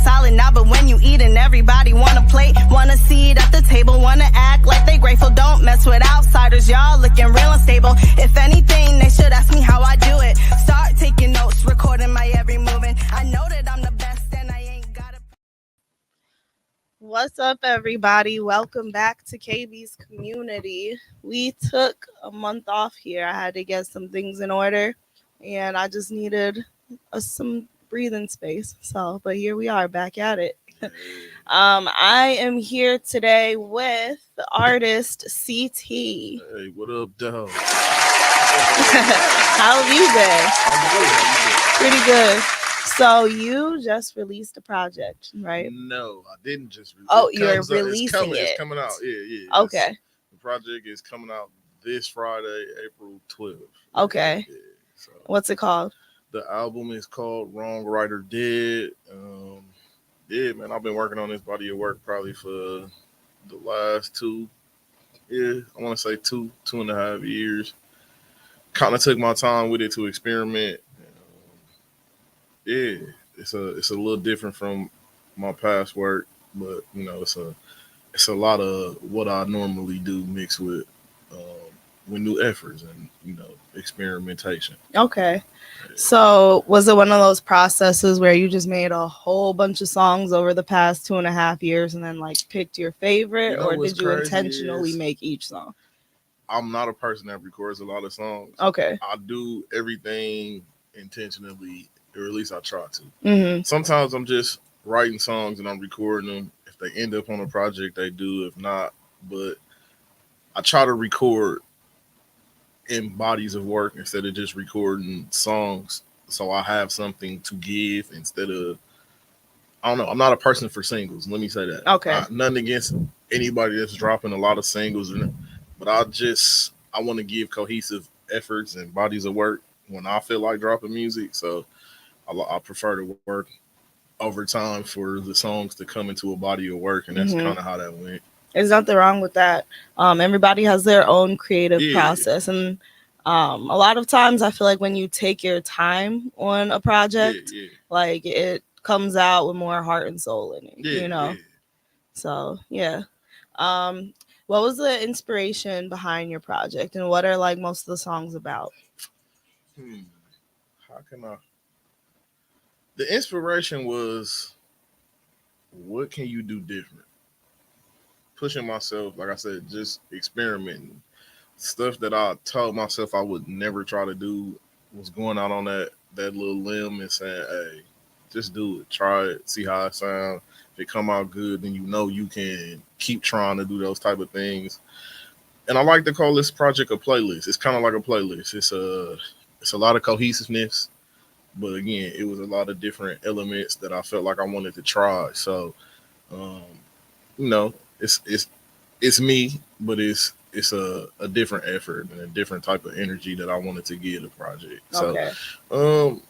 solid now, but when you eatin', everybody wanna plate, wanna see it at the table, wanna act like they grateful. Don't mess with outsiders, y'all looking real unstable. If anything, they should ask me how I do it. Start taking notes, recording my every movement. I know that I'm the best and I ain't gotta. What's up, everybody? Welcome back to KB's Community. We took a month off here. I had to get some things in order, and I just needed some breathing space. But here we are, back at it. I am here today with the artist CT. Hey, what up, dog? How have you been? Pretty good. So you just released a project, right? No, I didn't just release. Oh, you're releasing it. It's coming out. Yeah. Okay. The project is coming out this Friday, April 12th. Okay. Yeah, so What's it called? the album is called Wrong Writer Dead. Yeah, man, I've been working on this body of work probably for the last two and a half years. Kind of took my time with it to experiment. Yeah, it's a little different from my past work, but you know, it's a lot of what I normally do mixed with new efforts and experimentation. Okay. So was it one of those processes where you just made a whole bunch of songs over the past 2.5 years and then like picked your favorite, or did you intentionally make each song? I'm not a person that records a lot of songs. Okay. I do everything intentionally, or at least I try to. Mm-hmm. Sometimes I'm just writing songs and I'm recording them. If they end up on a project, they do. If not, but I try to record in bodies of work instead of just recording songs, so I have something to give instead of, I don't know, I'm not a person for singles, let me say that. Okay. Nothing against anybody that's dropping a lot of singles, but I want to give cohesive efforts and bodies of work when I feel like dropping music. So I prefer to work over time for the songs to come into a body of work, and that's kind of how that went. There's nothing wrong with that. Everybody has their own creative process, and a lot of times I feel like when you take your time on a project, like it comes out with more heart and soul in it, you know? Yeah. So, yeah. What was the inspiration behind your project, and what are like most of the songs about? How can I? The inspiration was, what can you do different? Pushing myself, like I said, just experimenting. Stuff that I told myself I would never try to do was going out on that little limb and saying, hey, just do it. Try it. See how it sounds. If it come out good, then you can keep trying to do those type of things. And I like to call this project a playlist. It's kind of like a playlist. It's a lot of cohesiveness, but again, it was a lot of different elements that I felt like I wanted to try. So, it's me, but it's a different effort and a different type of energy that I wanted to give the project. Okay. So,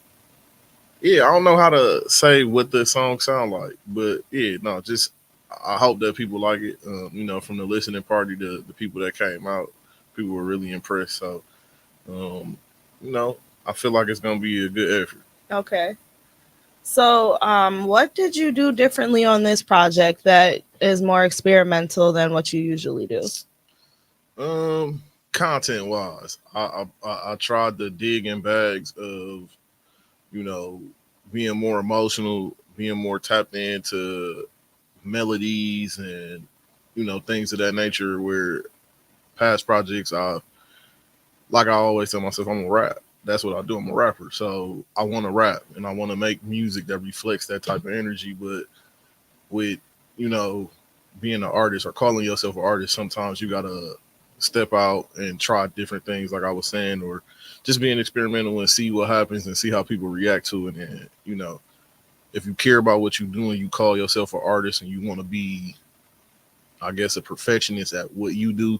I don't know how to say what the song sound like, but just I hope that people like it. From the listening party to the people that came out, people were really impressed. So, I feel like it's gonna be a good effort. Okay. So, what did you do differently on this project that is more experimental than what you usually do? Content wise, I tried to dig in bags of, being more emotional, being more tapped into melodies and, things of that nature, where past projects, I always tell myself, I'm a rap. That's what I do. I'm a rapper. So I want to rap and I want to make music that reflects that type of energy. But with, being an artist or calling yourself an artist, sometimes you got to step out and try different things, like I was saying, or just being experimental and see what happens and see how people react to it. And, if you care about what you're doing, you call yourself an artist and you want to be, I guess, a perfectionist at what you do,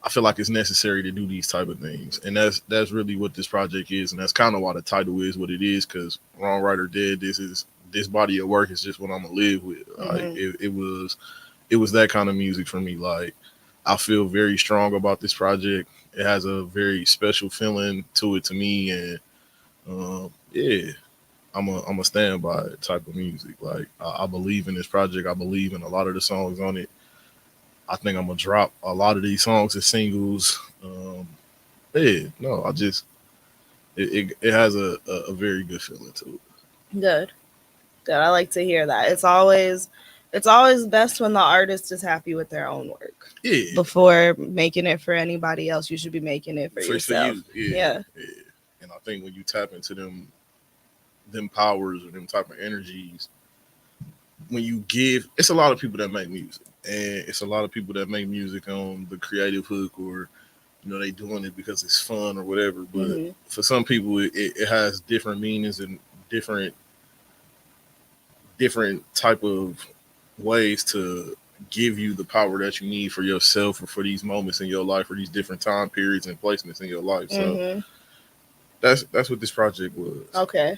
I feel like it's necessary to do these type of things. And that's really what this project is. And that's kind of why the title is what it is, because Wrong Writer Dead, this body of work is just what I'm gonna live with. Like it was that kind of music for me. Like, I feel very strong about this project. It has a very special feeling to it to me. And I'm a standby type of music. Like I believe in this project. I believe in a lot of the songs on it. I think I'm gonna drop a lot of these songs as singles. Yeah, no, I just it has a very good feeling to it. Good. Good. I like to hear that. It's always best when the artist is happy with their own work. Yeah. Before making it for anybody else, you should be making it for yourself. For you. Yeah. And I think when you tap into them powers or them type of energies, when you give, it's a lot of people that make music, and it's a lot of people that make music on the creative hook, or they doing it because it's fun or whatever. But for some people, it has different meanings and different type of ways to give you the power that you need for yourself or for these moments in your life or these different time periods and placements in your life. So that's what this project was. Okay.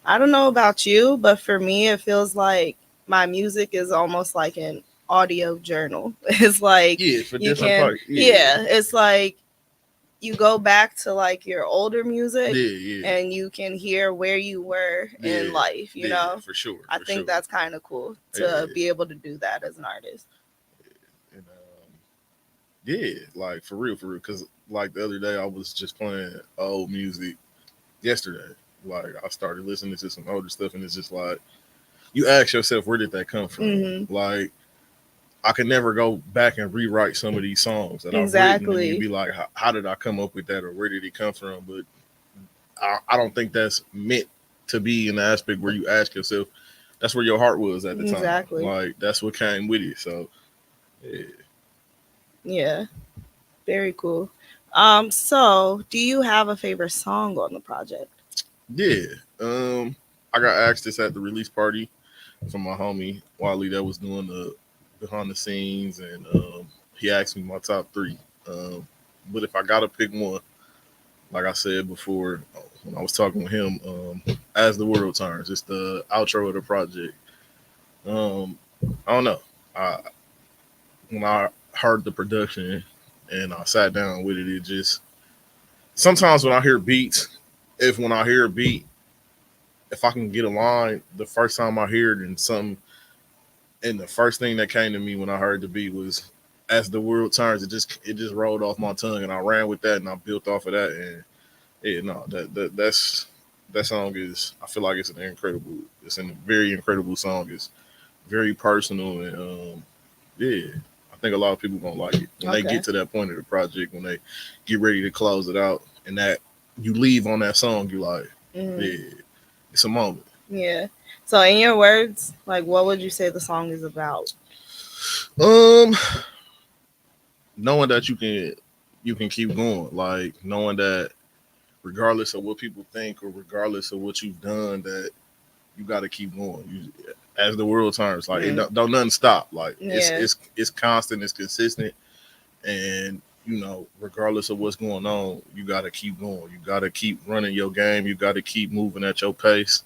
I don't know about you, but for me, it feels like my music is almost like an audio journal. It's like for different parts. It's like you go back to like your older music and you can hear where you were in life, you know? For sure. I think that's kind of cool to be able to do that as an artist. And like for real, because like the other day I was just playing old music yesterday. Like I started listening to some older stuff, and it's just like you ask yourself, where did that come from? Like I could never go back and rewrite some of these songs that I've written, and you'd be like, how did I come up with that, or where did it come from? But I don't think that's meant to be in the aspect where you ask yourself. That's where your heart was at the time. Exactly. Like that's what came with it. So yeah, very cool. So do you have a favorite song on the project? Yeah. I got asked this at the release party from my homie Wally that was doing the behind the scenes, and he asked me my top 3. But if I gotta pick one, like I said before when I was talking with him, As the World Turns, it's the outro of the project. I don't know. When I heard the production and I sat down with it, it just sometimes when I hear beats, when I hear a beat, if I can get a line the first time I hear it and the first thing that came to me when I heard the beat was As the World Turns, it just rolled off my tongue, and I ran with that and I built off of that. And that song is, I feel like it's a very incredible song. It's very personal, and I think a lot of people gonna like it when they get to that point of the project, when they get ready to close it out, and that you leave on that song, you like, it's a moment. Yeah. So in your words, like, what would you say the song is about? Knowing that you can keep going, like knowing that regardless of what people think or regardless of what you've done, that you got to keep going. As the world turns, like it don't nothing stop. Like it's constant, it's consistent, and regardless of what's going on, you got to keep going. You got to keep running your game. You got to keep moving at your pace.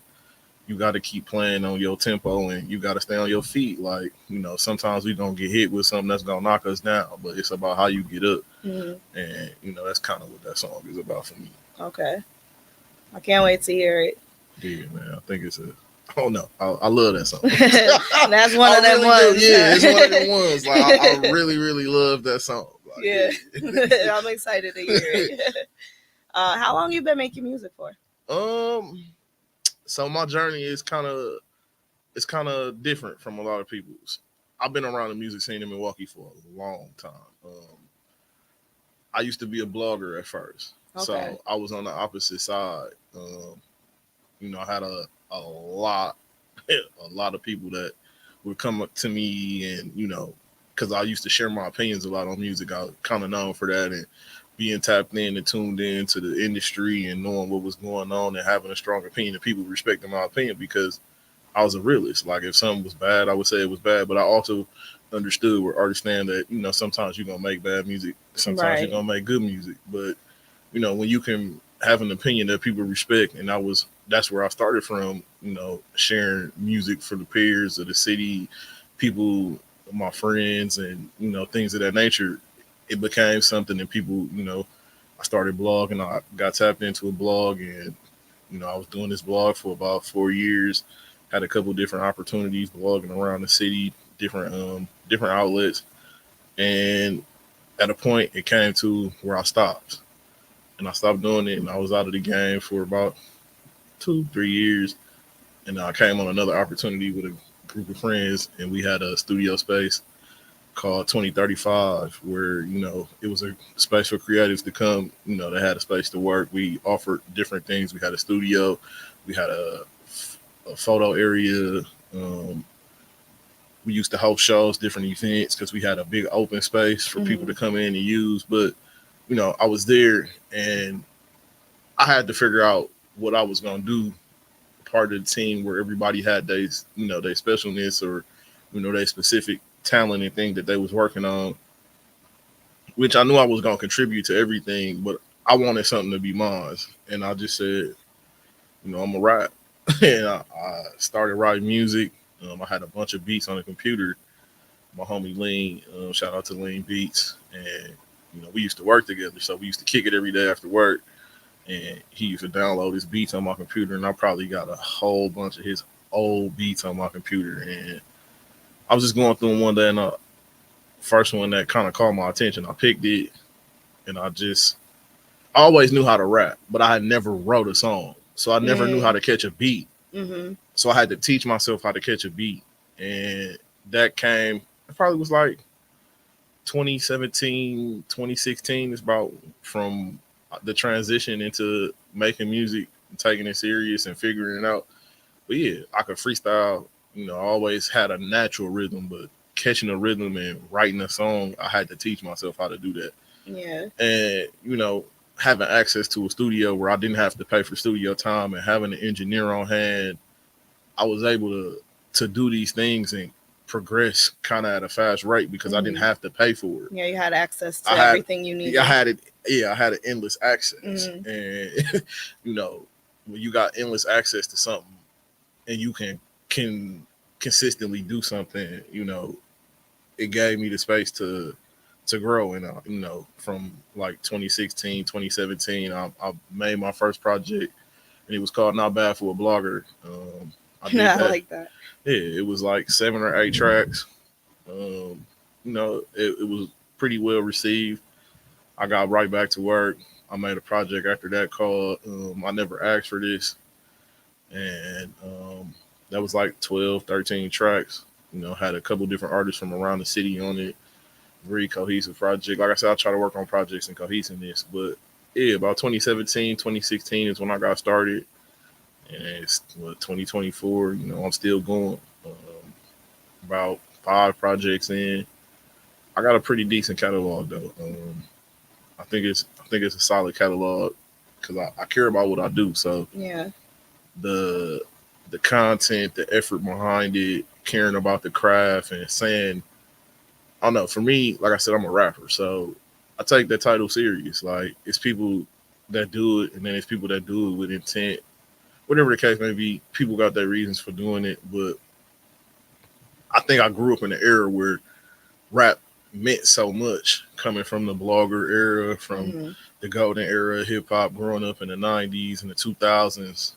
You got to keep playing on your tempo, and you got to stay on your feet. Like, sometimes we're going to get hit with something that's going to knock us down, but it's about how you get up. And, that's kind of what that song is about for me. Okay. I can't wait to hear it. Yeah, man. I think oh, no. I love that song. That's one of them ones. Yeah, it's one of them ones. Like, I really, really love that song. Like, yeah. I'm excited to hear it. How long you been making music for? So my journey is kind of different from a lot of people's. I've been around the music scene in Milwaukee for a long time. I used to be a blogger at first, so I was on the opposite side. I had a lot of people that would come up to me, and because I used to share my opinions a lot on music, I was kind of known for that, and being tapped in and tuned in to the industry and knowing what was going on and having a strong opinion, and people respecting my opinion because I was a realist. Like if something was bad, I would say it was bad, but I also understood or understand that, sometimes you're going to make bad music. Sometimes you're going to make good music. But, when you can have an opinion that people respect, and that's where I started from, sharing music for the peers of the city, people, my friends, and, things of that nature. It became something that people, I started blogging. I got tapped into a blog, and, I was doing this blog for about 4 years, had a couple different opportunities blogging around the city, different outlets, and at a point it came to where I stopped, and I stopped doing it, and I was out of the game for about 2-3 years, and I came on another opportunity with a group of friends, and we had a studio space called 2035, where it was a space for creatives to come. They had a space to work. We offered different things. We had a studio, we had a photo area. We used to host shows, different events, because we had a big open space for people to come in and use. But I was there, and I had to figure out what I was going to do. Part of the team where everybody had their specialness, or their specific talent and thing that they was working on, which I knew I was going to contribute to everything, but I wanted something to be mine. And I just said, I'm going to rap. And I started writing music. I had a bunch of beats on the computer. My homie Lean, shout out to Lean Beats. And, we used to work together. So we used to kick it every day after work. And he used to download his beats on my computer. And I probably got a whole bunch of his old beats on my computer. And I was just going through them one day, and the first one that kind of caught my attention, I picked it, and I always knew how to rap, but I had never wrote a song. So I never knew how to catch a beat. So I had to teach myself how to catch a beat. And that came, it probably was like 2017, 2016. It's about from the transition into making music, and taking it serious and figuring it out. But yeah, I could freestyle. I always had a natural rhythm, but catching a rhythm and writing a song, I had to teach myself how to do that. Yeah. And, having access to a studio where I didn't have to pay for studio time, and having an engineer on hand, I was able to do these things and progress kind of at a fast rate because I didn't have to pay for it. Yeah, you had access to everything you needed. I had it. Yeah, I had an endless access. And, when you got endless access to something and you can consistently do something, it gave me the space to grow. And from like 2016, 2017, I made my first project, and it was called Not Bad for a Blogger. I like that. Yeah, it was like 7 or 8 tracks. It was pretty well received. I got right back to work. I made a project after that called I Never Asked for This. And that was like 12, 13 tracks. Had a couple different artists from around the city on it. Very cohesive project. Like I said, I try to work on projects and cohesiveness. But yeah, about 2017, 2016 is when I got started. And it's 2024. I'm still going. About 5 projects in. I got a pretty decent catalog though. I think it's a solid catalog because I care about what I do. So yeah, the content, the effort behind it, caring about the craft, and saying, I don't know, for me, like I said, I'm a rapper, so I take that title serious. Like, it's people that do it, and then it's people that do it with intent. Whatever the case may be, people got their reasons for doing it, but I think I grew up in an era where rap meant so much, coming from the blogger era, from the golden era of hip hop, growing up in the 90s and the 2000s.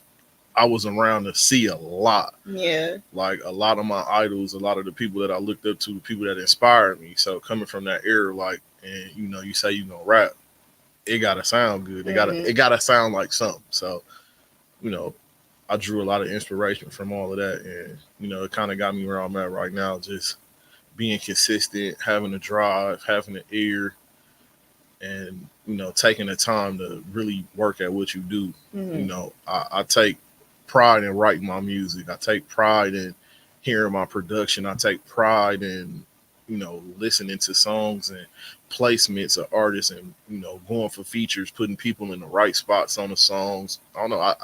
I was around to see a lot. Yeah. Like, a lot of my idols, a lot of the people that I looked up to, the people that inspired me. So coming from that era, like, and you say you gonna rap, it gotta sound good. It gotta sound like something. So, I drew a lot of inspiration from all of that, and it kind of got me where I'm at right now. Just being consistent, having a drive, having an ear, and taking the time to really work at what you do. I take pride in writing my music. I take pride in hearing my production. I take pride in listening to songs and placements of artists, and going for features, putting people in the right spots on the songs. I don't know.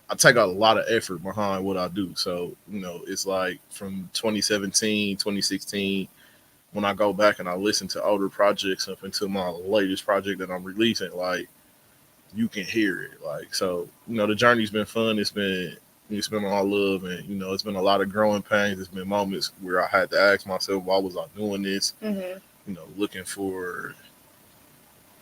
I take a lot of effort behind what I do. So, it's like from 2017, 2016, when I go back and I listen to older projects up until my latest project that I'm releasing, like, you can hear it. Like, so, the journey's been fun. It's been all love, and, it's been a lot of growing pains. It's been moments where I had to ask myself, why was I doing this? Looking for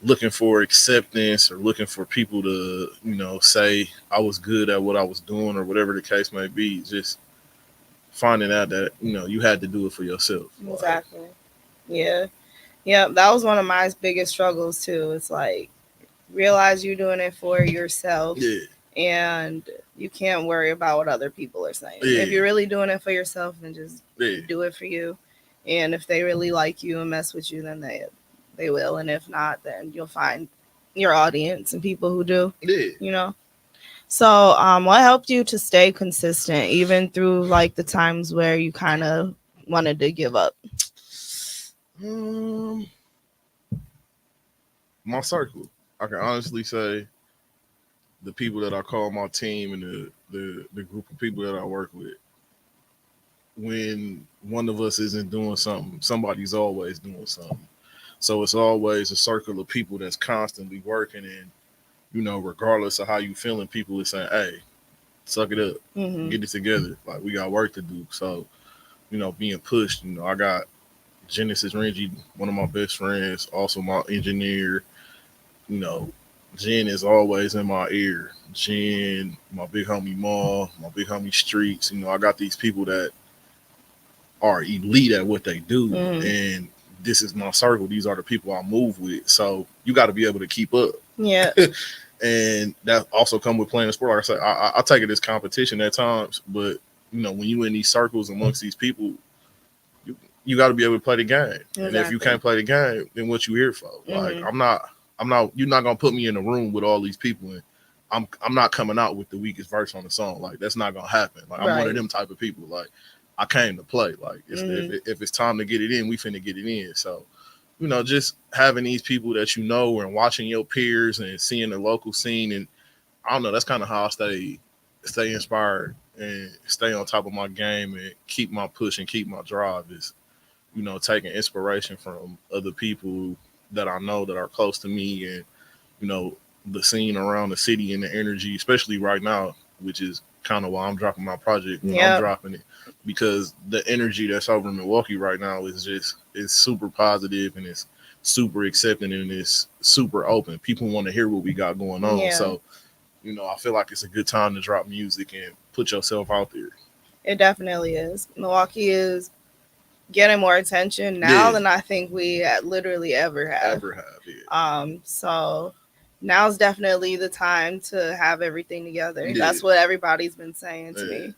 looking for acceptance or looking for people to, you know, say I was good at what I was doing or whatever the case may be. Just finding out that, you know, you had to do it for yourself. Exactly. Yeah. Yeah. That was one of my biggest struggles too. It's like realize you're doing it for yourself. Yeah. And you can't worry about what other people are saying. Yeah. If you're really doing it for yourself, then just do it for you. And if they really like you and mess with you, then they will. And if not, then you'll find your audience and people who do. Yeah. You know. So, what helped you to stay consistent even through like the times where you kind of wanted to give up? My circle. I can honestly say the people that I call my team and the group of people that I work with. When one of us isn't doing something, somebody's always doing something. So it's always a circle of people that's constantly working, and you know, regardless of how you feeling, people are saying, "Hey, suck it up, get it together. Like we got work to do." So, you know, being pushed. You know, I got Genesis Renji, one of my best friends, also my engineer. You know, Jen is always in my ear. Jen, my big homie Maul, my big homie Streets. You know, I got these people that are elite at what they do, and this is my circle. These are the people I move with. So you got to be able to keep up. Yeah. And that also come with playing the sport. Like I said, I take it as competition at times, but you know, when you in these circles amongst these people, you got to be able to play the game. Exactly. And if you can't play the game, then what you here for? Like I'm not. You're not gonna put me in a room with all these people, and I'm not coming out with the weakest verse on the song. Like that's not gonna happen. Like I'm one of them type of people. Like I came to play. Like if it's time to get it in, we finna get it in. So, you know, just having these people that you know and watching your peers and seeing the local scene, and I don't know, that's kind of how I stay inspired and stay on top of my game and keep my push and keep my drive is, you know, taking inspiration from other people that I know that are close to me, and you know, the scene around the city and the energy, especially right now, which is kind of why I'm dropping my project when I'm dropping it, because the energy that's over in Milwaukee right now is super positive, and it's super accepting, and it's super open. People want to hear what we got going on. So, you know, I feel like it's a good time to drop music and put yourself out there. It definitely is. Milwaukee is getting more attention now than I think we literally ever have. So now's definitely the time to have everything together. That's what everybody's been saying to me.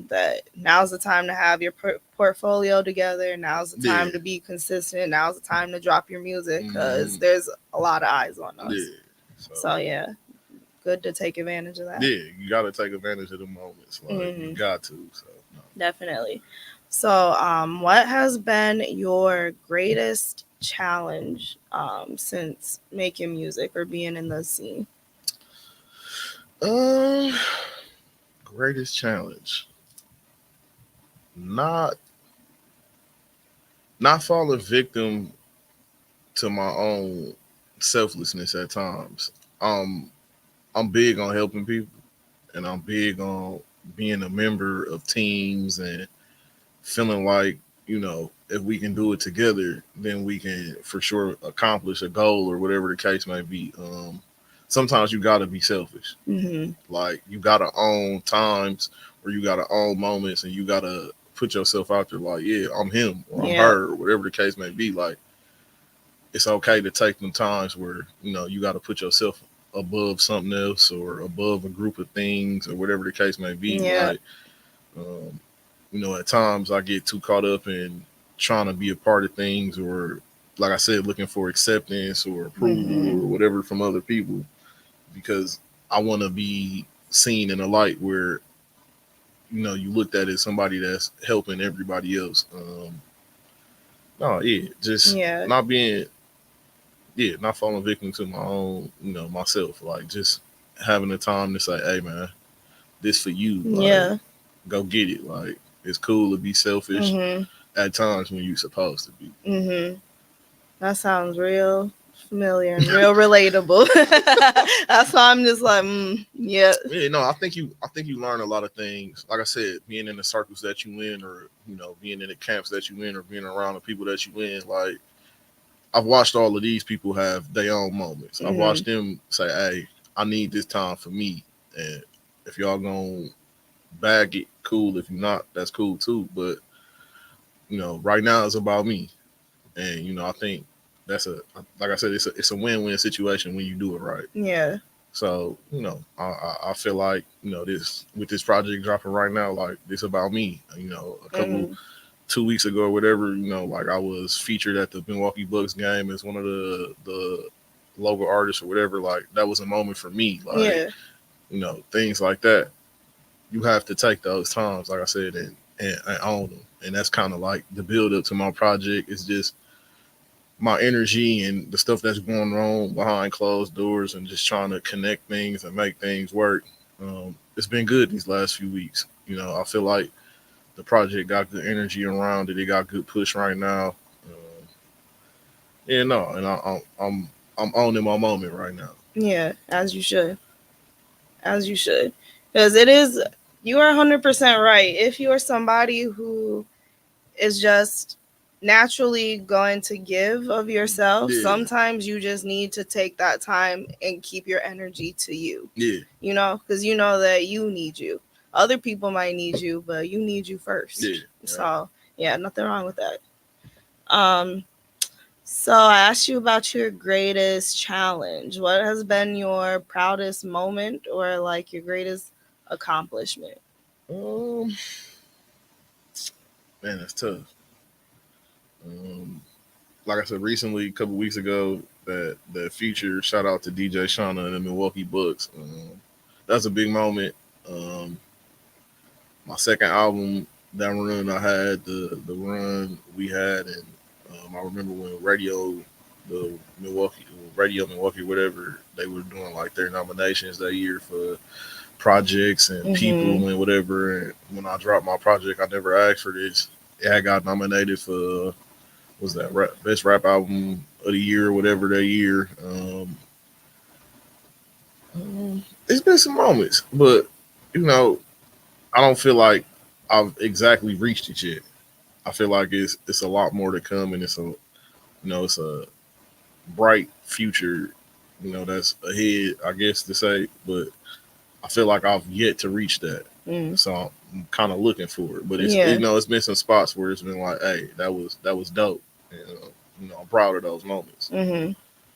That now's the time to have your portfolio together. Now's the time to be consistent. Now's the time to drop your music, because there's a lot of eyes on us. So yeah, good to take advantage of that. Yeah, you got to take advantage of the moments. Like you got to. So definitely. So, what has been your greatest challenge since making music or being in the scene? Greatest challenge. Not falling victim to my own selflessness at times. I'm big on helping people, and I'm big on being a member of teams and feeling like, you know, if we can do it together, then we can for sure accomplish a goal or whatever the case may be. Sometimes you got to be selfish. Like you got to own times, or you got to own moments, and you got to put yourself out there like, yeah, I'm him or I'm her or whatever the case may be. Like it's okay to take them times where, you know, you got to put yourself above something else or above a group of things or whatever the case may be. Like, you know, at times I get too caught up in trying to be a part of things, or like I said, looking for acceptance or approval or whatever from other people, because I want to be seen in a light where, you know, you looked at as somebody that's helping everybody else. Not being, not falling victim to my own, you know, myself. Like just having the time to say, hey man, this for you. Like, go get it. Like it's cool to be selfish at times when you're supposed to be. That sounds real familiar and real relatable. That's why I'm just like, yeah. No, I think you learn a lot of things. Like I said, being in the circles that you in, or you know, being in the camps that you in, or being around the people that you in. Like I've watched all of these people have their own moments. I've watched them say, "Hey, I need this time for me," and if y'all gonna bag it, cool. If you're not, that's cool too. But right now it's about me, and I think that's like I said, it's a win-win situation when you do it right. Yeah. So I feel like this with this project dropping right now, like this about me. A couple 2 weeks ago or whatever, like I was featured at the Milwaukee Bucks game as one of the local artists or whatever. Like that was a moment for me. Like things like that. You have to take those times, like I said, and own them. And that's kind of like the build up to my project. Is just my energy and the stuff that's going on behind closed doors and just trying to connect things and make things work. It's been good these last few weeks. I feel like the project got good energy around it. It got good push right now. And I'm owning my moment right now. Yeah, as you should. As you should. Because it is, you are 100% right. If you are somebody who is just naturally going to give of yourself, sometimes you just need to take that time and keep your energy to you. Yeah. Because that you need you. Other people might need you, but you need you first. Yeah. So, nothing wrong with that. So I asked you about your greatest challenge. What has been your proudest moment or like your greatest accomplishment? Man, that's tough. Like I said, recently, a couple weeks ago, that feature, shout out to DJ Shauna and the Milwaukee Bucks. That's a big moment. My second album, that run I had, the run we had, and I remember when Milwaukee, whatever, they were doing like their nominations that year for projects and people and whatever. And when I dropped my project, I never asked for this. It had got nominated for best rap album of the year or whatever that year. It's been some moments, but I don't feel like I've exactly reached it yet. I feel like it's a lot more to come, and it's a bright future, that's ahead, I guess to say. But I feel like I've yet to reach that, so I'm kind of looking for it. But it's it's been some spots where it's been like, hey, that was dope. And, I'm proud of those moments.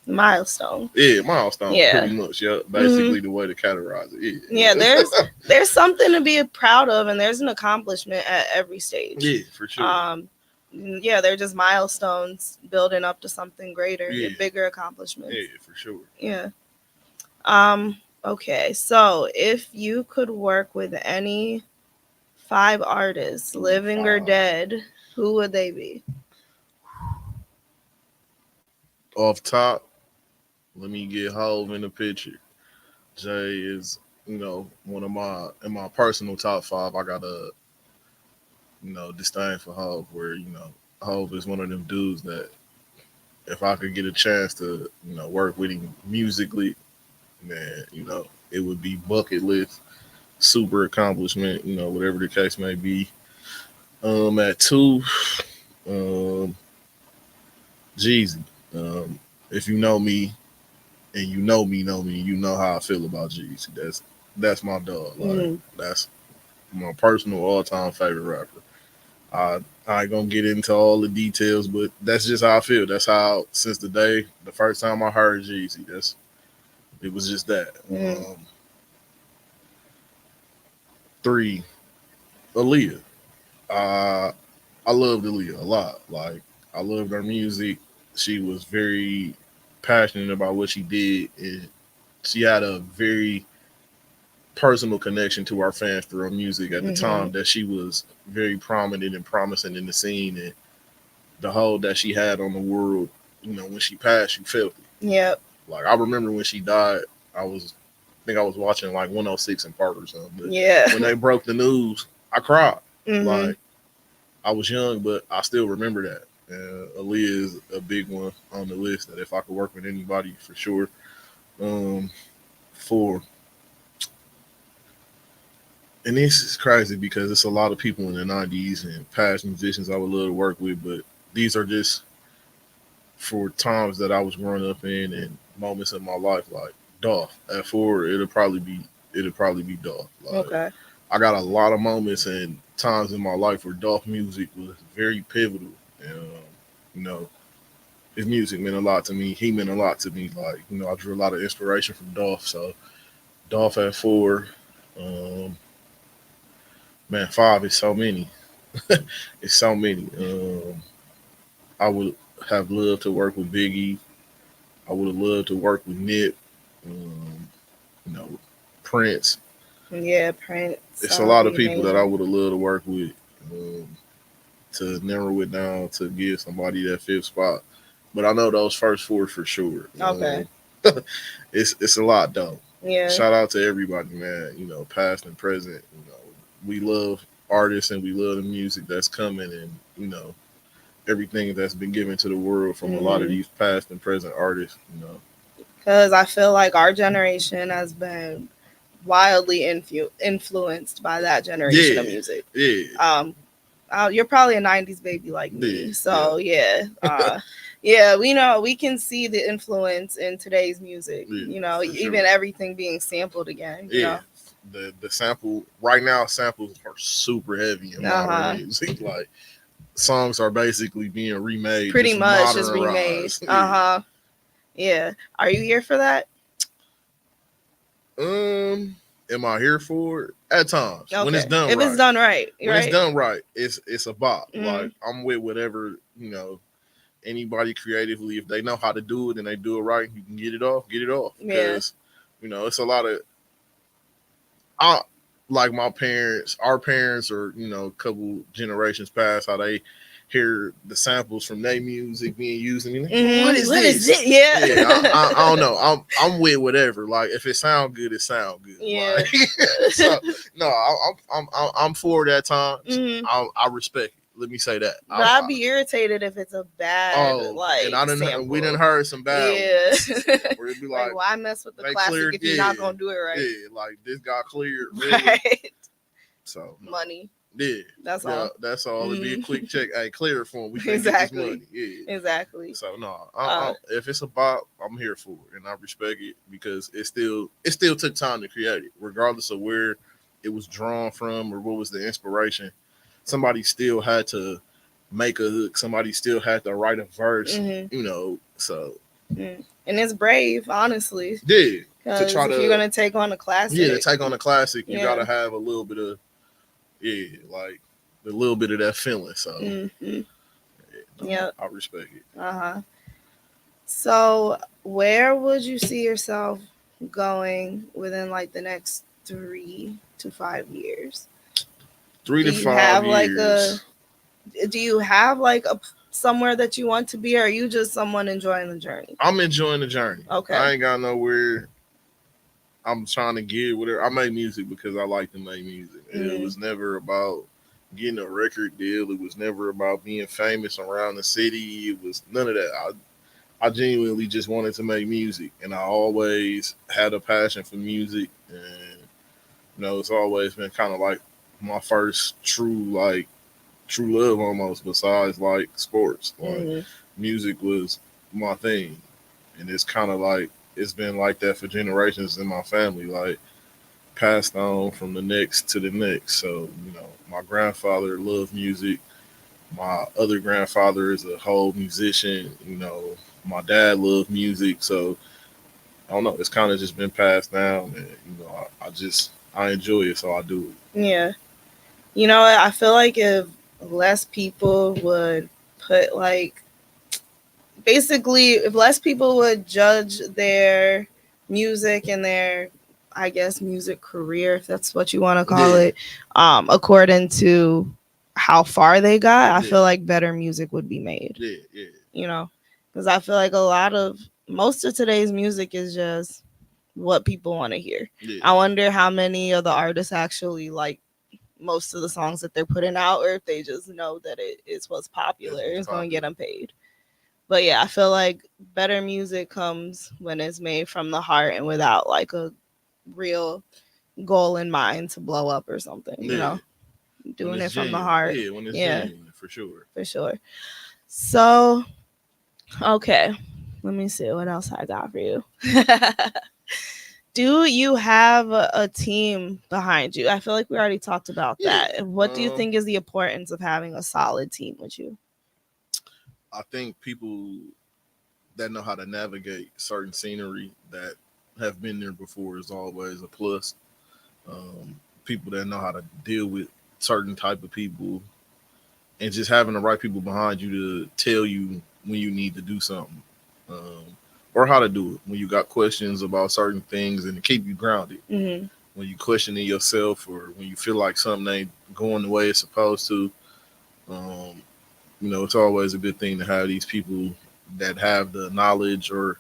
Milestone. Yeah, milestone. Yeah. Pretty much. Yeah, basically the way to categorize it. Yeah, there's something to be proud of, and there's an accomplishment at every stage. Yeah, for sure. They're just milestones building up to something greater, bigger accomplishments. Yeah, for sure. Yeah. Okay, so if you could work with any 5 artists, living or dead, who would they be? Off top, let me get Hove in the picture. Jay is, one of my personal top 5. I got a, disdain for Hove, where, Hove is one of them dudes that if I could get a chance to, work with him musically, man, it would be bucket list, super accomplishment, whatever the case may be. At 2, Jeezy. If you know me, and you know how I feel about Jeezy. That's my dog. Like that's my personal all-time favorite rapper. I ain't gonna get into all the details, but that's just how I feel. That's how, since the first time I heard Jeezy, it was just that. 3, Aaliyah. I loved Aaliyah a lot. Like, I loved her music. She was very passionate about what she did, and she had a very personal connection to our fans through her music at the time that she was very prominent and promising in the scene, and the hold that she had on the world. When she passed, you felt it. Yep. Like, I remember when she died, I think I was watching like 106 in Park or something. But when they broke the news, I cried. Like, I was young, but I still remember that. Aaliyah is a big one on the list that if I could work with anybody, for sure. 4. And this is crazy because it's a lot of people in the 90s and past musicians I would love to work with, but these are just for times that I was growing up in and moments in my life, like Dolph at 4, it'll probably be Dolph. Like Okay. I got a lot of moments and times in my life where Dolph music was very pivotal, and you know, his music meant a lot to me. He meant a lot to me. Like I drew a lot of inspiration from Dolph. So Dolph at 4, um, man, 5 is so many. It's so many. I would have loved to work with Biggie. I would have loved to work with Nip. Um, you know, Prince. Yeah, Prince. It's a lot of people that I would have loved to work with. Um, to narrow it down to give somebody that fifth spot. But I know those first 4 for sure. Okay. It's a lot though. Yeah. Shout out to everybody, man. Past and present. We love artists and we love the music that's coming, and everything that's been given to the world from a lot of these past and present artists. Because I feel like our generation has been wildly influenced by that generation of music. Yeah. You're probably a 90s baby like me. Yeah, So yeah, we can see the influence in today's music. Even everything being sampled again. Yeah. The sample right now, samples are super heavy in modern music. Like songs are basically being remade. Pretty much just remade. Yeah. Are you here for that? Am I here for it? At times. Okay. When it's done if right. It's done right. It's done right, it's a bop. Mm-hmm. Like I'm with whatever, anybody creatively, if they know how to do it and they do it right, you can get it off. Because, it's a lot of like my parents, our parents, or a couple generations past, how they hear the samples from their music being used, and like, what is this? Yeah. I don't know. I'm with whatever. Like if it sound good, it sound good. Yeah. Like, so no, I'm for that time. Mm-hmm. I respect it. Let me say that. But I'd be irritated if it's a bad and we done heard some bad ones. Where it'd be like, why mess with the classic if you're not gonna do it right? Yeah, like this got cleared. Really. Right. So money. Yeah. That's all. That's all. It'd be a quick check. Hey, clear it for him. We can exactly. get this money. Yeah. Exactly. So no, if it's a bop, I'm here for it, and I respect it because it still took time to create it, regardless of where it was drawn from or what was the inspiration. Somebody still had to make a hook. Somebody still had to write a verse. So. And it's brave, honestly. Yeah. To try if you're gonna take on a classic. Yeah, to take on a classic, you gotta have a little bit of. Yeah, like a little bit of that feeling. So, yeah, I respect it. So, where would you see yourself going within like the next 3 to 5 years? 3 to 5 years. Do you have like a somewhere that you want to be, or are you just someone enjoying the journey? I'm enjoying the journey. Okay. I ain't got nowhere I'm trying to get whatever. I make music because I like to make music. It was never about getting a record deal. It was never about being famous around the city. It was none of that. I genuinely just wanted to make music, and I always had a passion for music. And it's always been kind of like my first true love almost. Besides like sports, like music was my thing, and it's kind of like. It's been like that for generations in my family, like passed on from the next to the next. So, my grandfather loved music. My other grandfather is a whole musician. My dad loved music. So, I don't know. It's kind of just been passed down. And, I enjoy it. So I do it. Yeah. I feel like if less people would put basically, if less people would judge their music and their, I guess, music career, if that's what you want to call it, according to how far they got, I feel like better music would be made. Yeah. Because I feel like most of today's music is just what people want to hear. Yeah. I wonder how many of the artists actually like most of the songs that they're putting out, or if they just know that it is what's popular. It's going to get them paid. But yeah, I feel like better music comes when it's made from the heart and without like a real goal in mind to blow up or something, doing it from the heart. Yeah, when it's genuine, for sure. For sure. So Okay. Let me see what else I got for you. Do you have a team behind you? I feel like we already talked about that. Yeah. What do you think is the importance of having a solid team with you? I think people that know how to navigate certain scenery that have been there before is always a plus. People that know how to deal with certain type of people and just having the right people behind you to tell you when you need to do something, or how to do it when you got questions about certain things and to keep you grounded. Mm-hmm. When you questioning yourself or when you feel like something ain't going the way it's supposed to, um, it's always a good thing to have these people that have the knowledge or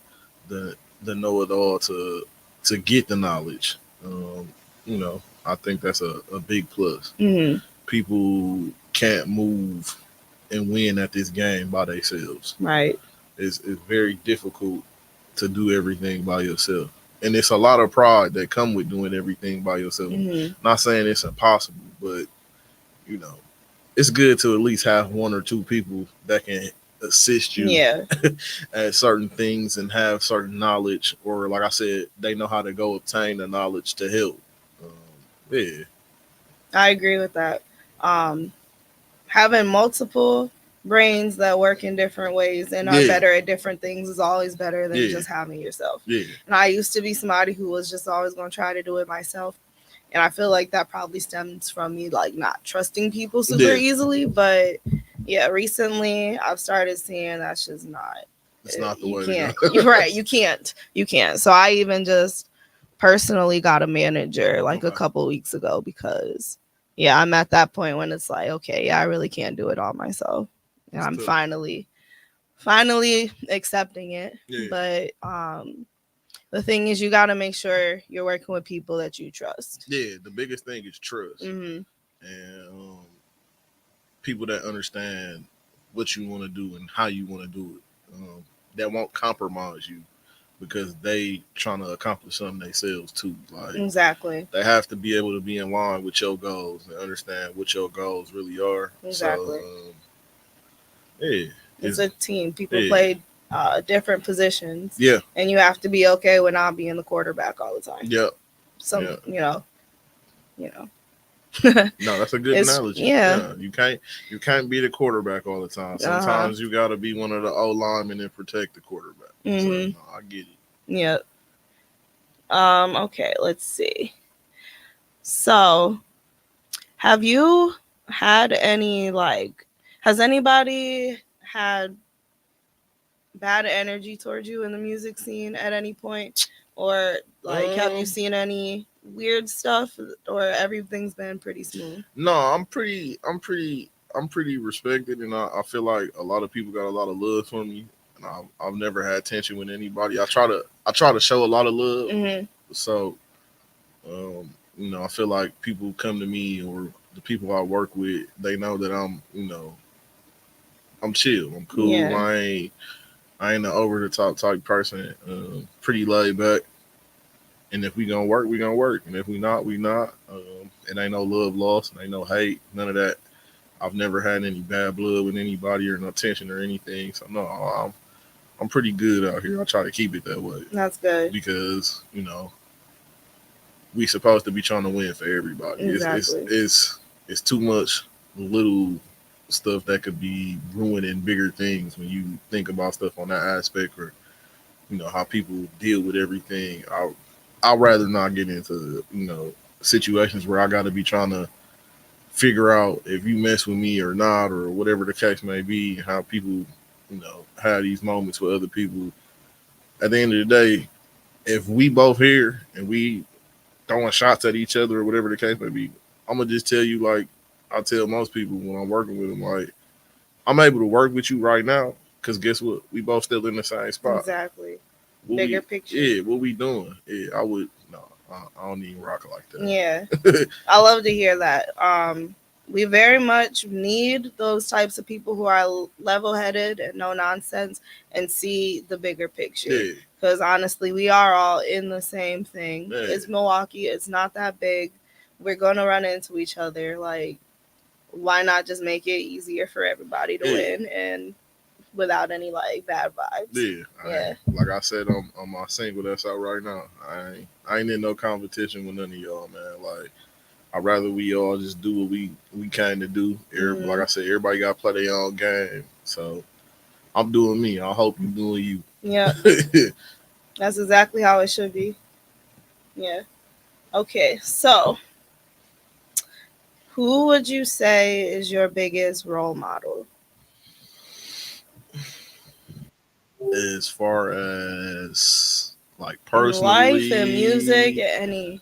the know it all to get the knowledge. I think that's a big plus. Mm-hmm. People can't move and win at this game by themselves. Right. It's very difficult to do everything by yourself. And it's a lot of pride that come with doing everything by yourself. Mm-hmm. Not saying it's impossible, but you know, it's good to at least have one or two people that can assist you Yeah. at certain things and have certain knowledge, or like I said, they know how to go obtain the knowledge to help. Um, yeah, I agree with that. Um, Having multiple brains that work in different ways and are Yeah. better at different things is always better than Yeah. just having yourself. yeah, And I used to be somebody who was just always going to try to do it myself. And I feel like that probably stems from me like not trusting people super easily. But yeah, recently I've started seeing that's just not. It's not the You way can't. to go. Right. You can't. You can't. So I even just personally got a manager like a Okay. couple weeks ago because yeah, I'm at that point when it's like, okay, yeah, I really can't do it all myself. And It's I'm tough. finally accepting it. Yeah. But the thing is you got to make sure you're working with people that you trust. Yeah, the biggest thing is trust. Mm-hmm. And people that understand what you want to do and how you want to do it, that won't compromise you because they trying to accomplish something themselves too. Like Exactly. they have to be able to be in line with your goals and understand what your goals really are. Exactly. So, yeah, It's a team. People yeah. play different positions. Yeah. And you have to be okay with not being the quarterback all the time. Yep. So, Yeah. you know. No, that's a good analogy. Yeah. You can't be the quarterback all the time. Sometimes you got to be one of the O linemen and protect the quarterback. Mm-hmm. So, I get it. Yeah. Okay, let's see. So, have you had any has anybody had bad energy towards you in the music scene at any point? Or have you seen any weird stuff, or everything's been pretty smooth? No, I'm pretty respected, and I feel like a lot of people got a lot of love for me. And I've never had tension with anybody. I try to show a lot of love. Mm-hmm. So, I feel like people come to me or the people I work with, they know that I'm chill. I'm cool. Yeah. I ain't an over the top type person. Pretty laid back. And if we gonna work, we gonna work. And if we not, we not. It ain't no love lost. Ain't no hate. None of that. I've never had any bad blood with anybody or no tension or anything. So no, I'm pretty good out here. I try to keep it that way. That's good. Because we supposed to be trying to win for everybody. Exactly. It's too much little stuff that could be ruining bigger things when you think about stuff on that aspect, or how people deal with everything. I'd rather not get into situations where I got to be trying to figure out if you mess with me or not, or whatever the case may be. How people have these moments with other people. At the end of the day, if we both here and we throwing shots at each other or whatever the case may be, I'm gonna just tell you, like I tell most people when I'm working with them, like I'm able to work with you right now because guess what? We both still in the same spot. Exactly. Bigger picture. Yeah, what we doing? Yeah, I don't even rock it like that. Yeah. I love to hear that. We very much need those types of people who are level-headed and no nonsense and see the bigger picture. Yeah. Because honestly, we are all in the same thing. Yeah. It's Milwaukee. It's not that big. We're going to run into each other. Like, why not just make it easier for everybody to win? And without any like bad vibes. Yeah. Like I said on my single that's out right now, I ain't in no competition with none of y'all, man. Like I'd rather we all just do what we kind of do. Like I said, everybody got to play their own game. So I'm doing me. I hope you doing you. Yeah. That's exactly how it should be. Yeah. Okay, so who would you say is your biggest role model? As far as like In personally, life and music, any.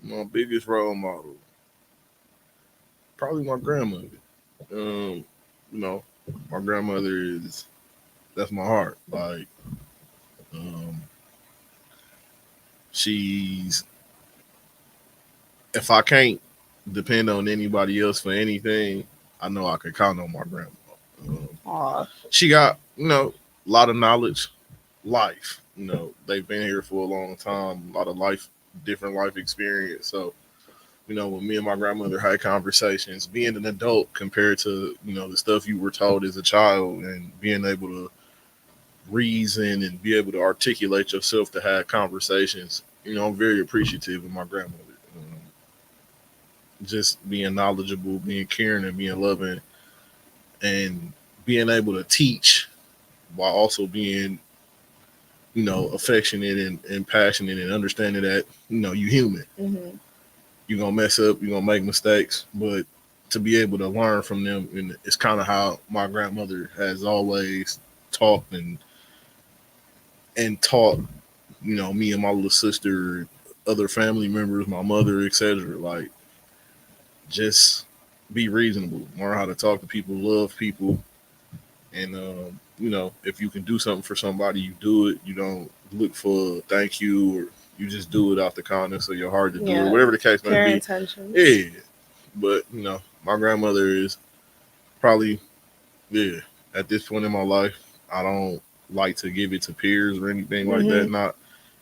my biggest role model, probably my grandmother. You know, my grandmother that's my heart. Like, um, she's if I can't depend on anybody else for anything, I know I can count on my grandma. She got a lot of knowledge, life. They've been here for a long time, a lot of different life experience. So, when me and my grandmother had conversations, being an adult compared to the stuff you were told as a child, and being able to reason and be able to articulate yourself to have conversations. I'm very appreciative of my grandmother. Just being knowledgeable, being caring, and being loving, and being able to teach while also being, affectionate and passionate, and understanding that, you human. Mm-hmm. You're going to mess up, you're going to make mistakes, but to be able to learn from them, and it's kind of how my grandmother has always talked and taught, me and my little sister, other family members, my mother, etc. Like, just be reasonable, learn how to talk to people, love people, and if you can do something for somebody, you do it. You don't look for thank you, or you just do it out the kindness of your heart to do it, whatever the case may be. Intentions. Yeah, but my grandmother is probably at this point in my life, I don't like to give it to peers or anything like that, not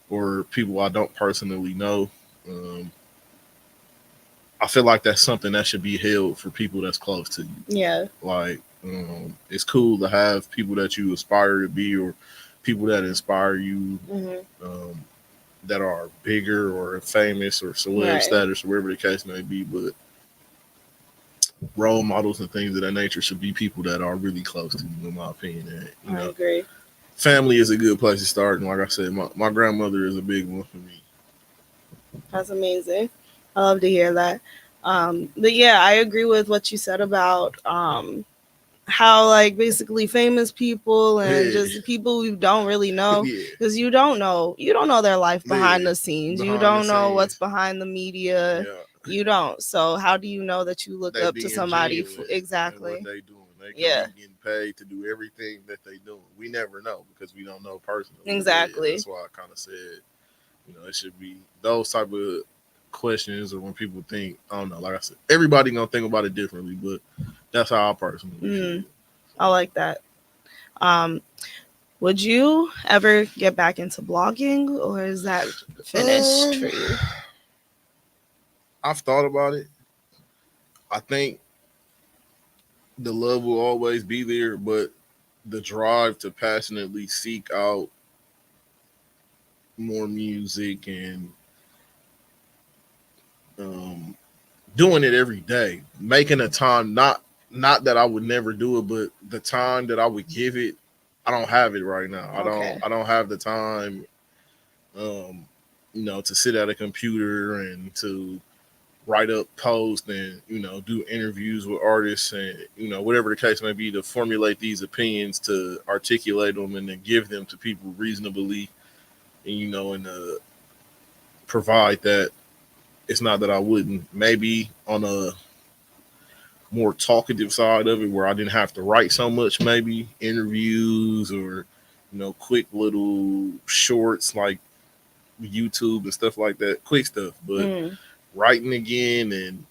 or people I don't personally know. I feel like that's something that should be held for people that's close to you. Yeah. Like, it's cool to have people that you aspire to be, or people that inspire you, that are bigger or famous or celeb status or whatever the case may be. But role models and things of that nature should be people that are really close to you, in my opinion. And, I agree. Family is a good place to start. And like I said, my grandmother is a big one for me. That's amazing. I love to hear that. But yeah, I agree with what you said about how like basically famous people and just people you don't really know, because you don't know their life behind the scenes. You don't know what's behind the media. You don't. So how do you know that you look up to somebody? Exactly. What they doing? They could be getting paid to do everything that they do. We never know because we don't know personally. Exactly. That's why I kind of said, it should be those type of questions, or when people think, I don't know, like I said, everybody gonna think about it differently, but that's how I personally feel. I like that. Would you ever get back into blogging, or is that finished for you? I've thought about it. I think the love will always be there, but the drive to passionately seek out more music and doing it every day, making a time, not that I would never do it, but the time that I would give it, I don't have it right now. I don't have the time, to sit at a computer and to write up posts and, do interviews with artists and, whatever the case may be, to formulate these opinions, to articulate them and then give them to people reasonably, and, and provide that. It's not that I wouldn't. Maybe on a more talkative side of it, where I didn't have to write so much, maybe interviews or, quick little shorts like YouTube and stuff like that, quick stuff. But writing again, and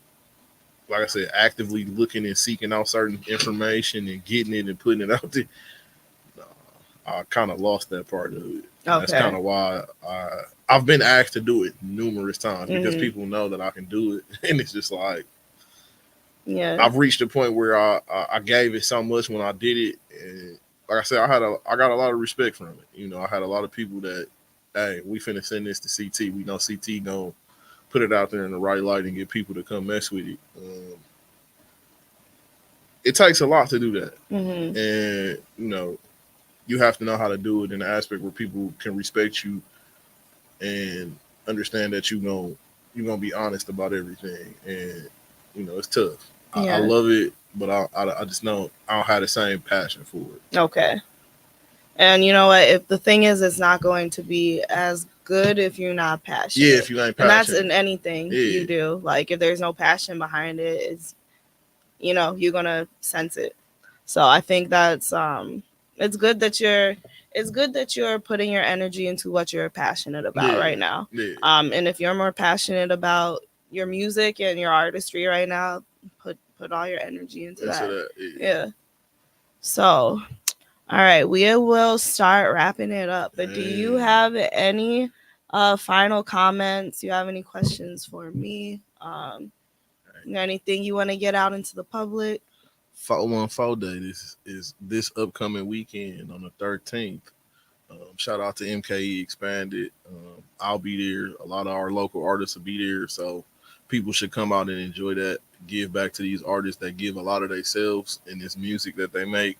like I said, actively looking and seeking out certain information and getting it and putting it out there, I kind of lost that part of it. That's kind of why I've been asked to do it numerous times, because people know that I can do it, and it's just like, Yeah. I've reached a point where I gave it so much when I did it, and like I said, I got a lot of respect from it. You know, I had a lot of people that, hey, we finna send this to CT. We know CT gonna put it out there in the right light and get people to come mess with it. It takes a lot to do that, and you know, you have to know how to do it in an aspect where people can respect you and understand that you're gonna be honest about everything. And you know, it's tough. I love it, but I just know I don't have the same passion for it. Okay. And you know what? If the thing is, it's not going to be as good if you're not passionate. Yeah, if you ain't passionate. And that's in anything you do. Like, if there's no passion behind it, it's, you know, you're going to sense it. So I think that's, it's good that you're putting your energy into what you're passionate about right now. Yeah. And if you're more passionate about your music and your artistry right now, put all your energy into that. Yeah. So, all right, we will start wrapping it up. But do you have any final comments? Do you have any questions for me? Anything you want to get out into the public? 414 Day. This is this upcoming weekend on the 13th. Shout out to MKE Expanded. I'll be there. A lot of our local artists will be there. So people should come out and enjoy that. Give back to these artists that give a lot of themselves in this music that they make.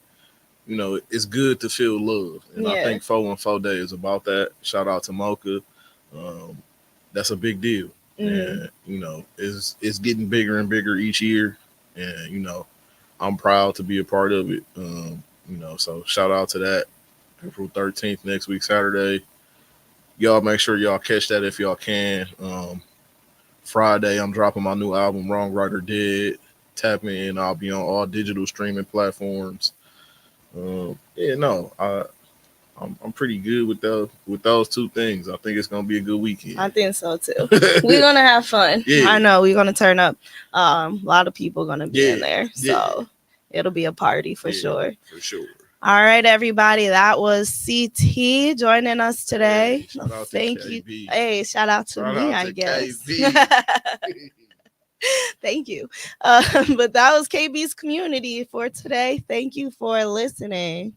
You know, it's good to feel love. And I think 414 Day is about that. Shout out to Mocha. That's a big deal. And, you know, it's getting bigger and bigger each year. And, you know, I'm proud to be a part of it. You know, so shout out to that. April 13th, next week, Saturday. Y'all make sure y'all catch that if y'all can. Friday, I'm dropping my new album, Wrong Writer Dead. Tap in. I'll be on all digital streaming platforms. I'm pretty good with those two things. I think it's gonna be a good weekend. I think so too. We're gonna have fun. Yeah. I know we're gonna turn up. A lot of people gonna be in there, so it'll be a party for sure. For sure. All right, everybody. That was CT joining us today. Hey, shout out Thank to you. KB. Hey, shout out to Shout me, out I to guess. Thank you. But that was KB's Community for today. Thank you for listening.